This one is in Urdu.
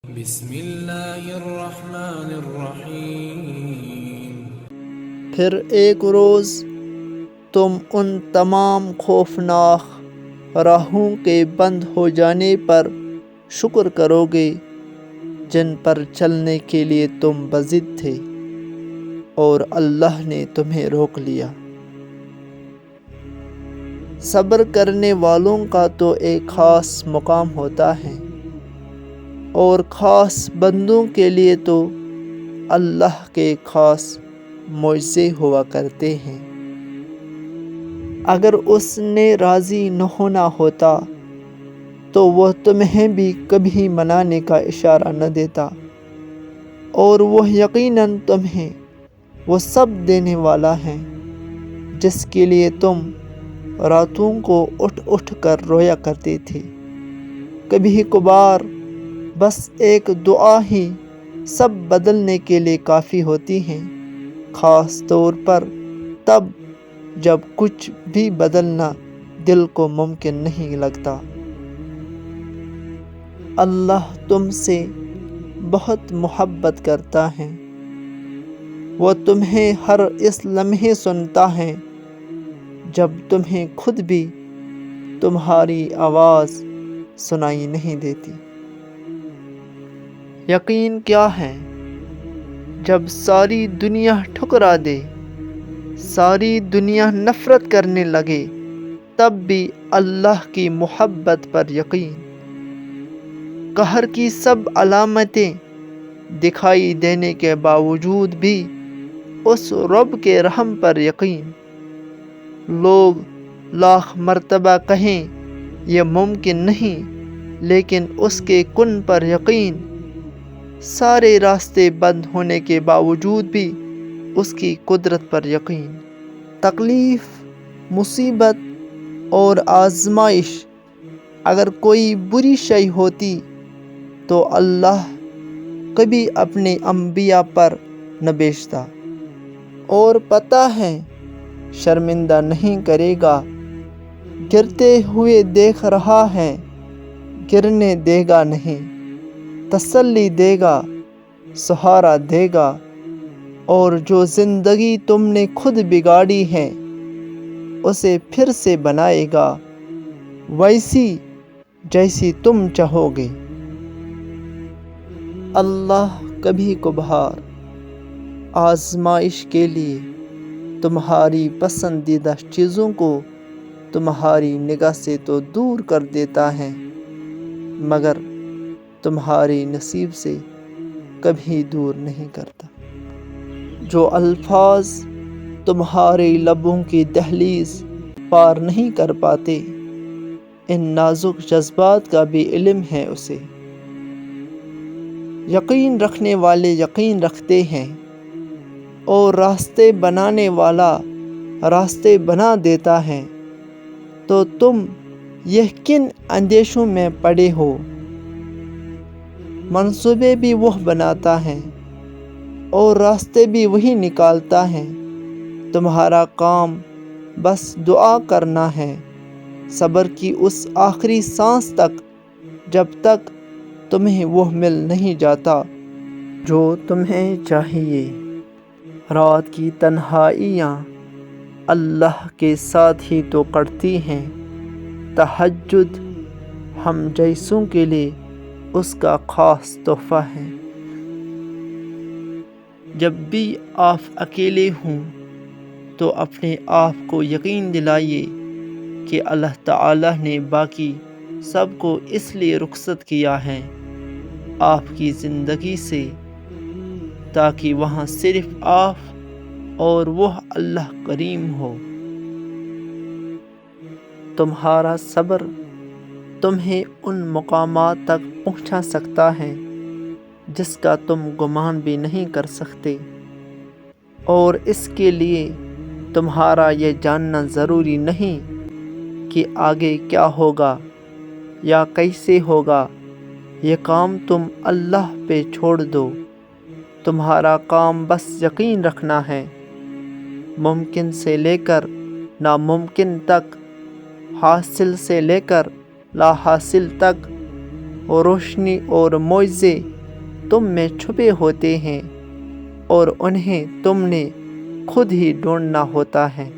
بسم اللہ الرحمن الرحیم۔ پھر ایک روز تم ان تمام خوفناک راہوں کے بند ہو جانے پر شکر کرو گے جن پر چلنے کے لیے تم بضد تھے اور اللہ نے تمہیں روک لیا۔ صبر کرنے والوں کا تو ایک خاص مقام ہوتا ہے اور خاص بندوں کے لیے تو اللہ کے خاص معجزے ہوا کرتے ہیں۔ اگر اس نے راضی نہ ہونا ہوتا تو وہ تمہیں بھی کبھی منانے کا اشارہ نہ دیتا، اور وہ یقیناً تمہیں وہ سب دینے والا ہے جس کے لیے تم راتوں کو اٹھ اٹھ کر رویا کرتے تھے۔ کبھی کبھار بس ایک دعا ہی سب بدلنے کے لیے کافی ہوتی ہے، خاص طور پر تب جب کچھ بھی بدلنا دل کو ممکن نہیں لگتا۔ اللہ تم سے بہت محبت کرتا ہے، وہ تمہیں ہر اس لمحے سنتا ہے جب تمہیں خود بھی تمہاری آواز سنائی نہیں دیتی۔ یقین کیا ہے، جب ساری دنیا ٹھکرا دے، ساری دنیا نفرت کرنے لگے، تب بھی اللہ کی محبت پر یقین، قہر کی سب علامتیں دکھائی دینے کے باوجود بھی اس رب کے رحم پر یقین۔ لوگ لاکھ مرتبہ کہیں یہ ممکن نہیں، لیکن اس کے کن پر یقین۔ سارے راستے بند ہونے کے باوجود بھی اس کی قدرت پر یقین۔ تکلیف، مصیبت اور آزمائش اگر کوئی بری شے ہوتی تو اللہ کبھی اپنے انبیاء پر نہ بھیجتا، اور پتہ ہے شرمندہ نہیں کرے گا۔ گرتے ہوئے دیکھ رہا ہے، گرنے دے گا نہیں، تسلی دے گا، سہارا دے گا، اور جو زندگی تم نے خود بگاڑی ہے اسے پھر سے بنائے گا ویسی جیسی تم چاہو گے۔ اللہ کبھی کبھار آزمائش کے لیے تمہاری پسندیدہ چیزوں کو تمہاری نگاہ سے تو دور کر دیتا ہے، مگر تمہارے نصیب سے کبھی دور نہیں کرتا۔ جو الفاظ تمہارے لبوں کی دہلیز پار نہیں کر پاتے، ان نازک جذبات کا بھی علم ہے اسے۔ یقین رکھنے والے یقین رکھتے ہیں، اور راستے بنانے والا راستے بنا دیتا ہے، تو تم یہ کن اندیشوں میں پڑے ہو؟ منصوبے بھی وہ بناتا ہے اور راستے بھی وہی نکالتا ہے۔ تمہارا کام بس دعا کرنا ہے، صبر کی اس آخری سانس تک، جب تک تمہیں وہ مل نہیں جاتا جو تمہیں چاہیے۔ رات کی تنہائیاں اللہ کے ساتھ ہی تو کٹتی ہیں، تہجد ہم جیسوں کے لیے اس کا خاص تحفہ ہے۔ جب بھی آپ اکیلے ہوں تو اپنے آپ کو یقین دلائیے کہ اللہ تعالیٰ نے باقی سب کو اس لیے رخصت کیا ہے آپ کی زندگی سے، تاکہ وہاں صرف آپ اور وہ اللہ کریم ہو۔ تمہارا صبر تمہیں ان مقامات تک پہنچا سکتا ہے جس کا تم گمان بھی نہیں کر سکتے، اور اس کے لیے تمہارا یہ جاننا ضروری نہیں کہ آگے کیا ہوگا یا کیسے ہوگا۔ یہ کام تم اللہ پہ چھوڑ دو۔ تمہارا کام بس یقین رکھنا ہے، ممکن سے لے کر ناممکن تک، حاصل سے لے کر لا حاصل تک، روشنی اور معجزے تم میں چھپے ہوتے ہیں اور انہیں تم نے خود ہی ڈھونڈنا ہوتا ہے۔